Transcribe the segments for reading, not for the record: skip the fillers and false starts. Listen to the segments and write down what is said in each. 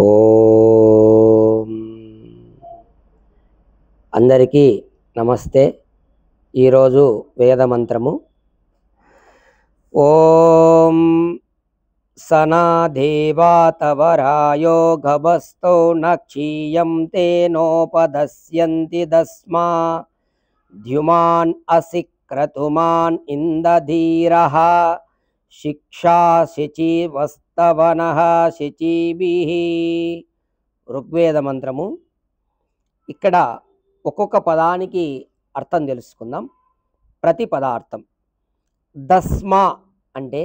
ఓం అందరికీ నమస్తే. ఈరోజు వేదమంత్రము ఓం సనాదేవాతవరాయో గభస్తో నక్షీయం తేనోపదస్యంతి దస్మా ద్యుమాన్ అసిక్రతుమాన్ ఇందధీరః శిక్షా శచీవస్తవనః శచీభిః. ఋగ్వేద మంత్రము. ఇక్కడ ఒక్కొక్క పదానికి అర్థం తెలుసుకుందాం. ప్రతి పదార్థం. దస్మ అంటే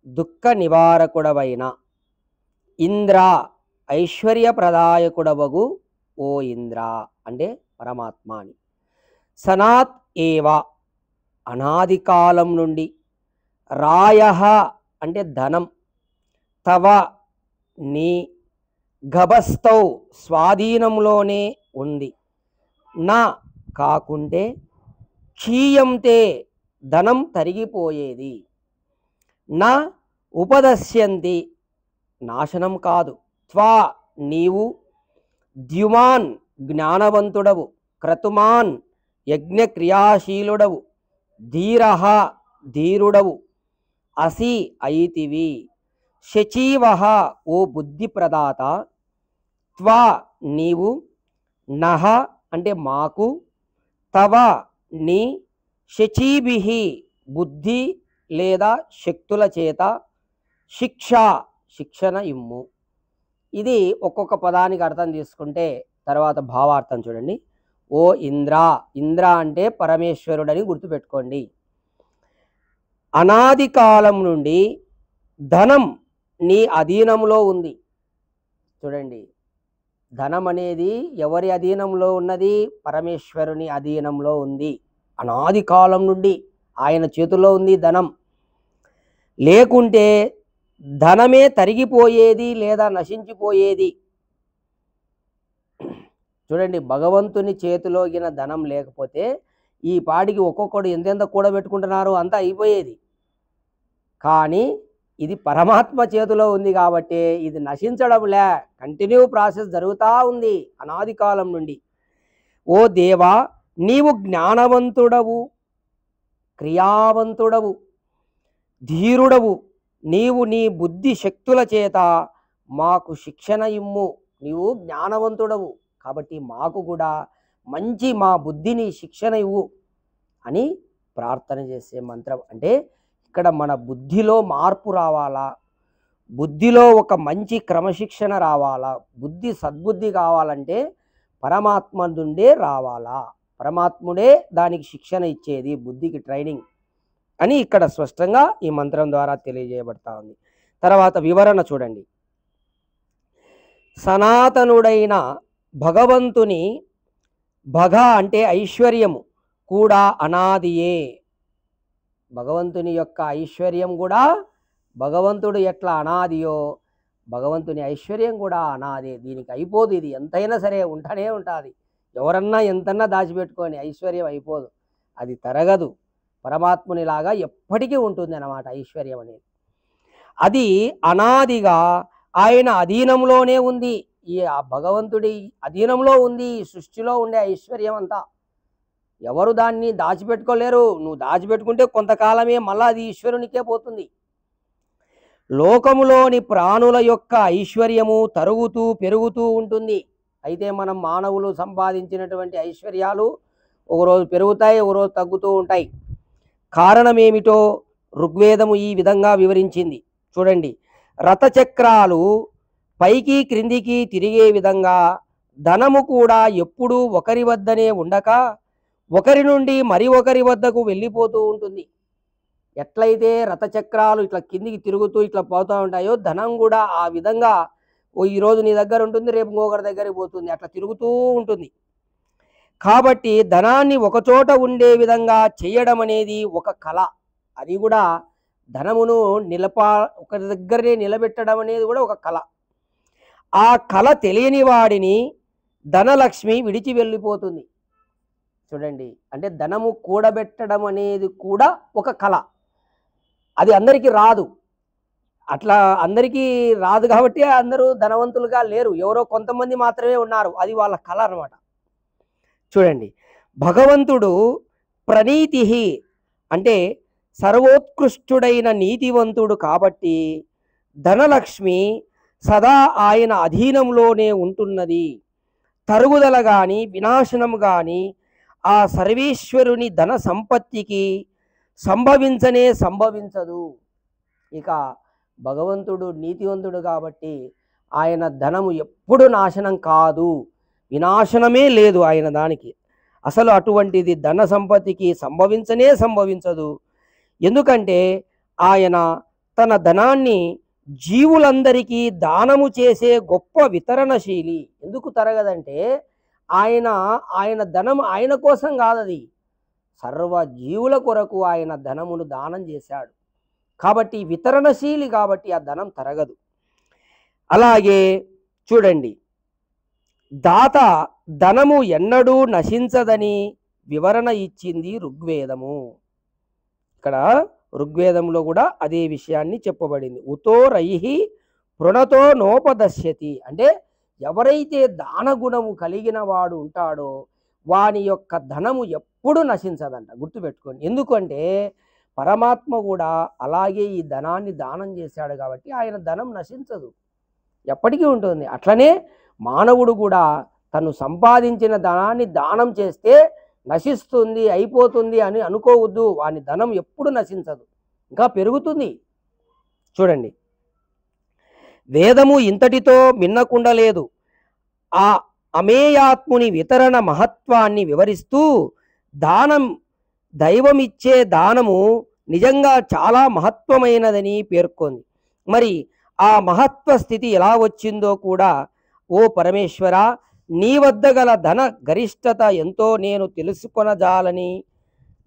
దుఃఖ నివారకుడవైన, ఇంద్ర ఐశ్వర్యప్రదాయకుడవగు ఓ ఇంద్ర అంటే పరమాత్మ అని. సనాత్ ఏవ అనాది కాలం నుండి, రాయ అంటే ధనం, తవ నీ, గభస్తౌ స్వాధీనంలోనే ఉంది, నా కాకుంటే, క్షీయంతే ధనం తరిగిపోయేది, నా ఉపదశ్యంతి నాశనం కాదు, త్వా నీవు, ద్యుమాన్ జ్ఞానవంతుడవు, క్రతుమాన్ యజ్ఞక్రియాశీలుడవు, ధీరః ధీరుడవు, అసి అయితివి, శచీవ ఓ బుద్ధి ప్రదాత, త్వా నీవు, నహ అంటే మాకు, తవ నీ, శచీభిః బుద్ధి లేదా శక్తుల చేత, శిక్ష శిక్షణ ఇమ్ము. ఇది ఒక్కొక్క పదానికి అర్థం తీసుకుంటే తర్వాత భావార్థం చూడండి. ఓ ఇంద్ర, ఇంద్ర అంటే పరమేశ్వరుడని గుర్తుపెట్టుకోండి. అనాది కాలం నుండి ధనం నీ అధీనంలో ఉంది. చూడండి, ధనం అనేది ఎవరి అధీనంలో ఉన్నది? పరమేశ్వరుని అధీనంలో ఉంది. అనాది కాలం నుండి ఆయన చేతుల్లో ఉంది ధనం. లేకుంటే ధనమే తరిగిపోయేది లేదా నశించిపోయేది. చూడండి, భగవంతుని చేతిలో గిన ధనం లేకపోతే ఈ పాటికి ఒక్కొక్కడు ఎంతెంత కూడబెట్టుకుంటున్నారు అంతా అయిపోయేది. కానీ ఇది పరమాత్మ చేతిలో ఉంది కాబట్టి ఇది నశించడంలే, కంటిన్యూ ప్రాసెస్ జరుగుతూ ఉంది అనాది కాలం నుండి. ఓ దేవా, నీవు జ్ఞానవంతుడవు, క్రియావంతుడవు, ధీరుడవు, నీవు నీ బుద్ధి శక్తుల చేత మాకు శిక్షణ ఇమ్ము. నీవు జ్ఞానవంతుడవు కాబట్టి మాకు కూడా మంచి మా బుద్ధిని శిక్షణ ఇవ్వు అని ప్రార్థన చేసే మంత్రం. అంటే ఇక్కడ మన బుద్ధిలో మార్పు రావాలా, బుద్ధిలో ఒక మంచి క్రమశిక్షణ రావాలా, బుద్ధి సద్బుద్ధి కావాలంటే పరమాత్మ నుండే రావాలా. పరమాత్ముడే దానికి శిక్షణ ఇచ్చేది, బుద్ధికి ట్రైనింగ్ అని ఇక్కడ స్పష్టంగా ఈ మంత్రం ద్వారా తెలియజేయబడతా ఉంది. తర్వాత వివరణ చూడండి. సనాతనుడైన భగవంతుని, భగ అంటే ఐశ్వర్యము కూడా అనాదియే. భగవంతుని యొక్క ఐశ్వర్యం కూడా, భగవంతుడు ఎట్లా అనాదియో భగవంతుని ఐశ్వర్యం కూడా అనాదే. దీనికి అయిపోదు, ఇది ఎంతైనా సరే ఉంటనే ఉంటుంది. ఎవరన్నా ఎంతన్నా దాచిపెట్టుకొని ఐశ్వర్యం అయిపోదు, అది తరగదు. పరమాత్మునిలాగా ఎప్పటికీ ఉంటుంది అన్నమాట ఐశ్వర్యం అనేది. అది అనాదిగా ఆయన అధీనంలోనే ఉంది. ఈ భగవంతుడి అధీనంలో ఉంది ఈ సృష్టిలో ఉండే ఐశ్వర్యం అంతా. ఎవరు దాన్ని దాచిపెట్టుకోలేరు. నువ్వు దాచిపెట్టుకుంటే కొంతకాలమే మళ్ళా అది ఈశ్వరునికే పోతుంది. లోకములోని ప్రాణుల యొక్క ఐశ్వర్యము తరుగుతూ పెరుగుతూ ఉంటుంది. అయితే మనం మానవులు సంపాదించినటువంటి ఐశ్వర్యాలు ఒకరోజు పెరుగుతాయి, ఒకరోజు తగ్గుతూ ఉంటాయి. కారణం ఏమిటో ఋగ్వేదము ఈ విధంగా వివరించింది. చూడండి, రథచక్రాలు పైకి క్రిందికి తిరిగే విధంగా ధనము కూడా ఎప్పుడూ ఒకరి వద్దనే ఉండక ఒకరి నుండి మరి ఒకరి వద్దకు వెళ్ళిపోతూ ఉంటుంది. ఎట్లయితే రథచక్రాలు ఇట్లా కిందికి తిరుగుతూ ఇట్లా పోతూ ఉంటాయో ధనం కూడా ఆ విధంగా ఈరోజు నీ దగ్గర ఉంటుంది, రేపు ఇంకొకరి దగ్గరికి పోతుంది, అట్లా తిరుగుతూ ఉంటుంది. కాబట్టి ధనాన్ని ఒకచోట ఉండే విధంగా చేయడం అనేది ఒక కళ. అది కూడా ధనమును ఒకరి దగ్గరనే నిలబెట్టడం అనేది కూడా ఒక కళ. ఆ కళ తెలియని వాడిని ధనలక్ష్మి విడిచి వెళ్ళిపోతుంది. చూడండి, అంటే ధనము కూడబెట్టడం అనేది కూడా ఒక కళ. అది అందరికీ రాదు. అట్లా అందరికీ రాదు కాబట్టి అందరూ ధనవంతులుగా లేరు, ఎవరో కొంతమంది మాత్రమే ఉన్నారు, అది వాళ్ళ కళ అనమాట. చూడండి, భగవంతుడు ప్రణీతి అంటే సర్వోత్కృష్టుడైన నీతివంతుడు కాబట్టి ధనలక్ష్మి సదా ఆయన అధీనంలోనే ఉంటున్నది. తరుగుదల కానీ వినాశనం కానీ ఆ సర్వేశ్వరుని ధన సంపత్తికి సంభవించదు. ఇక భగవంతుడు నీతివంతుడు కాబట్టి ఆయన ధనము ఎప్పుడు నాశనం కాదు, వినాశనమే లేదు ఆయన దానికి. అసలు అటువంటిది ధన సంపత్తికి సంభవించదు. ఎందుకంటే ఆయన తన ధనాన్ని జీవులందరికీ దానము చేసే గొప్ప వితరణశీలి. ఎందుకు తరగదంటే ఆయన ధనం ఆయన కోసం కాదది, సర్వ జీవుల కొరకు ఆయన ధనమును దానం చేశాడు కాబట్టి వితరణశీలి, కాబట్టి ఆ ధనం తరగదు. అలాగే చూడండి, దాత ధనము ఎన్నడూ నశించదని వివరణ ఇచ్చింది ఋగ్వేదము. ఇక్కడ ఋగ్వేదంలో కూడా అదే విషయాన్ని చెప్పబడింది. ఉతో రైహి పృణతో నోపదశ్యతి అంటే ఎవరైతే దానగుణము కలిగిన వాడు ఉంటాడో వాని యొక్క ధనము ఎప్పుడు నశించదంట, గుర్తుపెట్టుకోండి. ఎందుకంటే పరమాత్మ కూడా అలాగే ఈ ధనాన్ని దానం చేశాడు కాబట్టి ఆయన ధనం నశించదు, ఎప్పటికీ ఉంటుంది. అట్లనే మానవుడు కూడా తను సంపాదించిన ధనాన్ని దానం చేస్తే నశిస్తుంది, అయిపోతుంది అని అనుకోవద్దు. వాని ధనం ఎప్పుడు నశించదు, ఇంకా పెరుగుతుంది. చూడండి, వేదము ఇంతటితో మిన్నకుండలేదు. ఆ అమేయాత్ముని వితరణ మహత్వాన్ని వివరిస్తూ దైవమిచ్చే దానము నిజంగా చాలా మహత్వమైనదని పేర్కొంది. మరి ఆ మహత్వ స్థితి ఎలా వచ్చిందో కూడా, ఓ పరమేశ్వర, నీ వద్ద గల ధన గరిష్టత ఎంతో నేను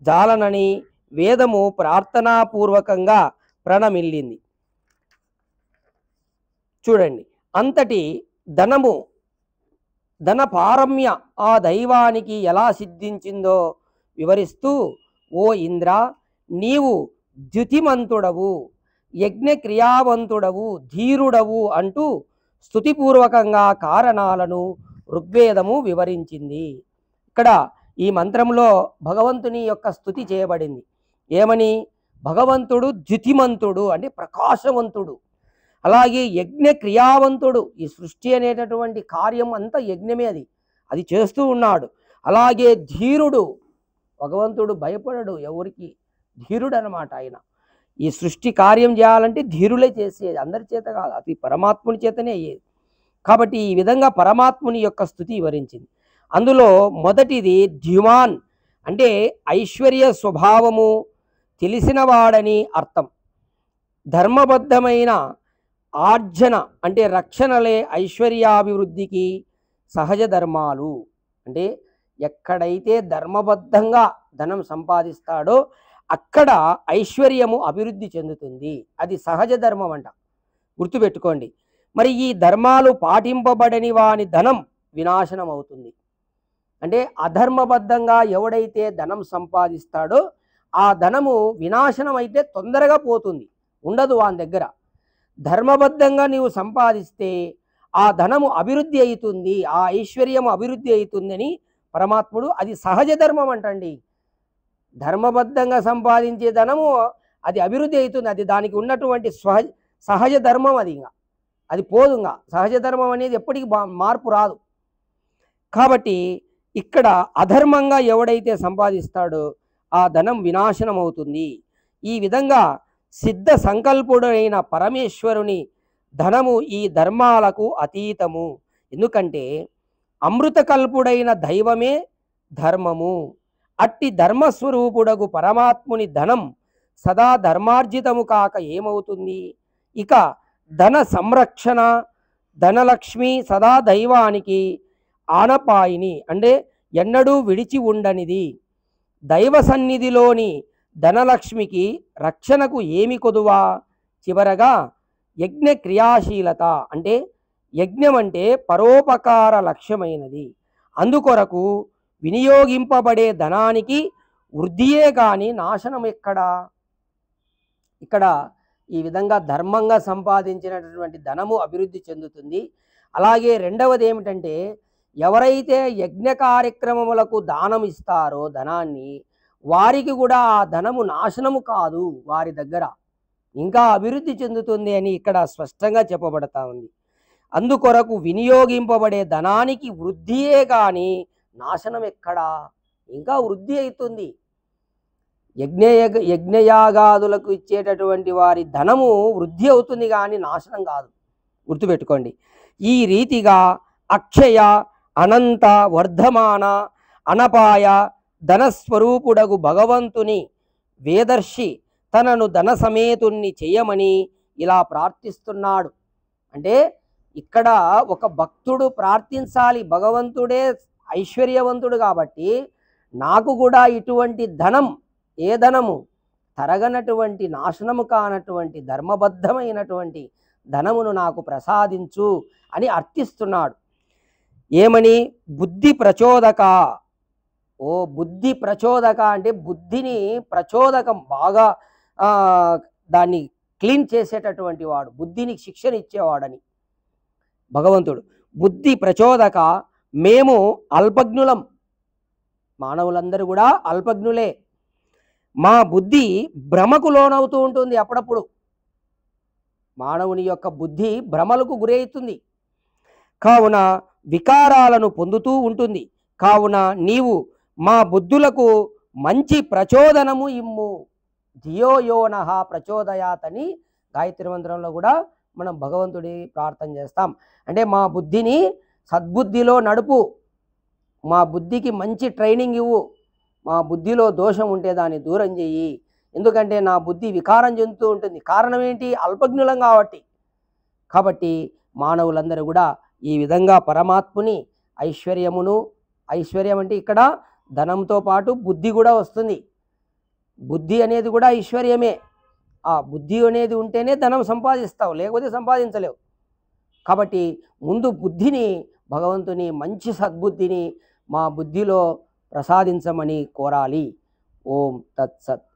జాలనని వేదము ప్రార్థనాపూర్వకంగా ప్రణమిల్లింది. చూడండి, అంతటి ధన పారమ్య ఆ దైవానికి ఎలా సిద్ధించిందో వివరిస్తూ, ఓ ఇంద్ర, నీవు ద్యుతిమంతుడవు, యజ్ఞక్రియావంతుడవు, ధీరుడవు అంటూ స్తుతిపూర్వకంగా కారణాలను ఋగ్వేదము వివరించింది. ఇక్కడ ఈ మంత్రంలో భగవంతుని యొక్క స్తుతి చేయబడింది. ఏమని? భగవంతుడు ద్యుతిమంతుడు అంటే ప్రకాశవంతుడు, అలాగే యజ్ఞ క్రియావంతుడు. ఈ సృష్టి అనేటటువంటి కార్యం అంతా యజ్ఞమే, అది చేస్తూ ఉన్నాడు. అలాగే ధీరుడు, భగవంతుడు భయపడడు ఎవరికి, ధీరుడు అనమాట ఆయన. ఈ సృష్టి కార్యం చేయాలంటే ధీరులే చేసేది, అందరి చేత కాదు, అది పరమాత్ముని చేతనే అయ్యేది. కాబట్టి ఈ విధంగా పరమాత్ముని యొక్క స్తుతి వివరించింది. అందులో మొదటిది ద్యుమాన్ అంటే ఐశ్వర్య స్వభావము తెలిసినవాడని అర్థం. ధర్మబద్ధమైన ఆర్జన అంటే రక్షణలే ఐశ్వర్యాభివృద్ధికి సహజ ధర్మాలు. అంటే ఎక్కడైతే ధర్మబద్ధంగా ధనం సంపాదిస్తాడో అక్కడ ఐశ్వర్యము అభివృద్ధి చెందుతుంది, అది సహజ ధర్మం అంట, గుర్తుపెట్టుకోండి. మరి ఈ ధర్మాలు పాటింపబడని వాని ధనం వినాశనం అవుతుంది. అంటే అధర్మబద్ధంగా ఎవడైతే ధనం సంపాదిస్తాడో ఆ ధనము వినాశనం అయితే తొందరగా పోతుంది, ఉండదు వాని దగ్గర. ధర్మబద్ధంగా నీవు సంపాదిస్తే ఆ ధనము అభివృద్ధి అవుతుంది, ఆ ఐశ్వర్యము అభివృద్ధి అవుతుందని పరమాత్ముడు, అది సహజ ధర్మం అంటండి. ధర్మబద్ధంగా సంపాదించే ధనము అది అభివృద్ధి అవుతుంది, అది దానికి ఉన్నటువంటి సహజ ధర్మం, అది పోదు. సహజ ధర్మం అనేది ఎప్పటికీ మార్పు రాదు. కాబట్టి ఇక్కడ అధర్మంగా ఎవడైతే సంపాదిస్తాడో ఆ ధనం వినాశనం అవుతుంది. ఈ విధంగా సిద్ధ సంకల్పుడైన పరమేశ్వరుని ధనము ఈ ధర్మాలకు అతీతము. ఎందుకంటే అమృతకల్పుడైన దైవమే ధర్మము. అట్టి ధర్మస్వరూపుడగు పరమాత్ముని ధనం సదా ధర్మార్జితము కాక ఏమవుతుంది? ఇక ధన సంరక్షణ, ధనలక్ష్మి సదా దైవానికి ఆనపాయిని అంటే ఎన్నడూ విడిచి ఉండనిది. దైవ సన్నిధిలోని ధనలక్ష్మికి రక్షణకు ఏమి కొదువా? చివరగా యజ్ఞ క్రియాశీలత అంటే యజ్ఞం అంటే పరోపకార లక్ష్యమైనది. అందుకొరకు వినియోగింపబడే ధనానికి వృద్ధియే కానీ నాశనం ఎక్కడా? ఇక్కడ ఈ విధంగా ధర్మంగా సంపాదించినటువంటి ధనము అభివృద్ధి చెందుతుంది. అలాగే రెండవది ఏమిటంటే, ఎవరైతే యజ్ఞ కార్యక్రమములకు దానం ఇస్తారో ధనాన్ని, వారికి కూడా ఆ ధనము నాశనము కాదు, వారి దగ్గర ఇంకా అభివృద్ధి చెందుతుంది అని ఇక్కడ స్పష్టంగా చెప్పబడతా ఉంది. అందుకొరకు వినియోగింపబడే ధనానికి వృద్ధియే కానీ నాశనం ఎక్కడా? ఇంకా వృద్ధి అవుతుంది. యజ్ఞయాగాదులకు ఇచ్చేటటువంటి వారి ధనము వృద్ధి అవుతుంది కానీ నాశనం కాదు, గుర్తుపెట్టుకోండి. ఈ రీతిగా అక్షయ, అనంత, వర్ధమాన, అనపాయ ధనస్వరూపుడగు భగవంతుని వేదర్శి తనను ధన సమేతుణ్ణి చేయమని ఇలా ప్రార్థిస్తున్నాడు. అంటే ఇక్కడ ఒక భక్తుడు ప్రార్థించాలి, భగవంతుడే ఐశ్వర్యవంతుడు కాబట్టి నాకు కూడా ఇటువంటి ధనం, ఏ ధనము? తరగనటువంటి, నాశనము కానటువంటి, ధర్మబద్ధమైనటువంటి ధనమును నాకు ప్రసాదించు అని అర్థిస్తున్నాడు. ఏమని? బుద్ధి ప్రచోదక. ఓ బుద్ధి ప్రచోదక అంటే బుద్ధిని ప్రచోదకం, బాగా దాన్ని క్లీన్ చేసేటటువంటి వాడు, బుద్ధిని శిక్షణ ఇచ్చేవాడని భగవంతుడు. బుద్ధి ప్రచోదక, మేము అల్పజ్ఞులం, మానవులందరూ కూడా అల్పజ్ఞులే. మా బుద్ధి భ్రమకు లోనవుతూ ఉంటుంది. అప్పుడప్పుడు మానవుని యొక్క బుద్ధి భ్రమలకు గురవుతుంది, కావున వికారాలను పొందుతూ ఉంటుంది. కావున నీవు మా బుద్ధులకు మంచి ప్రచోదనము ఇమ్ము. ధియో యోనః ప్రచోదయాత్ అని గాయత్రి మంత్రంలో కూడా మనం భగవంతుడి ప్రార్థన చేస్తాం. అంటే మా బుద్ధిని సద్బుద్ధిలో నడుపు, మా బుద్ధికి మంచి ట్రైనింగ్ ఇవ్వు, మా బుద్ధిలో దోషం ఉంటే దాన్ని దూరం చెయ్యి. ఎందుకంటే నా బుద్ధి వికారం చెందుతూ ఉంటుంది. కారణం ఏంటి? అల్పజ్ఞులం కాబట్టి మానవులందరూ కూడా ఈ విధంగా పరమాత్ముని ఐశ్వర్యమును, ఐశ్వర్యం అంటే ఇక్కడ ధనంతో పాటు బుద్ధి కూడా వస్తుంది. బుద్ధి అనేది కూడా ఐశ్వర్యమే. ఆ బుద్ధి అనేది ఉంటేనే ధనం సంపాదిస్తావు, లేకపోతే సంపాదించలేవు. కాబట్టి ముందు బుద్ధిని, భగవంతుని మంచి సద్బుద్ధిని మా బుద్ధిలో ప్రసాదించమని కోరాలి. ఓం తత్సత్.